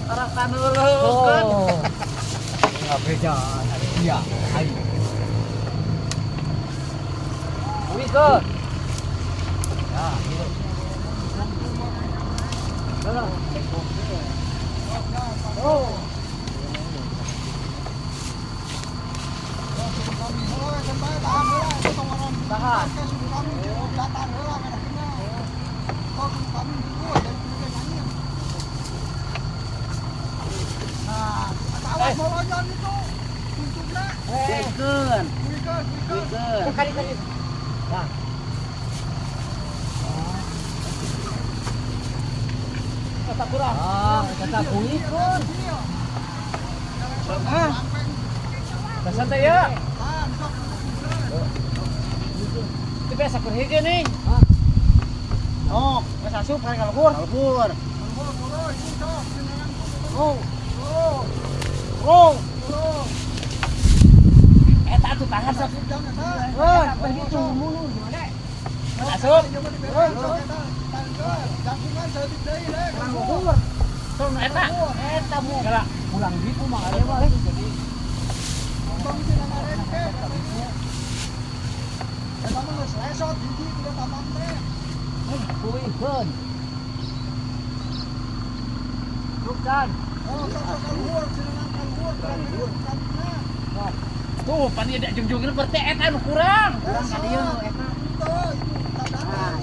Orang kanuleukeun. Oh. Enggak beda. Iya, ayo. Wih, Gon. Ya, gitu. Oh. Tahan. Wikeun. Kali-kali. Nah. Kata kurang. Ah, kata kuih, Gon. Ah. Santai ya. Itu biasa kerja nih. Oh, mas asup kan kalkur. Kalkur. Oh. Oh. Eta tuh tangan sak. Woi, begitu mulu gimana? Mas asup. Kalkur. Tuh eta mu. Kala pulang gitu mah ada mah jadi. Kuih, Gon. Bukan. Tuh, pan dia jungjungin berarti eta nu kurang. Kurang ka dieu eta. Nah,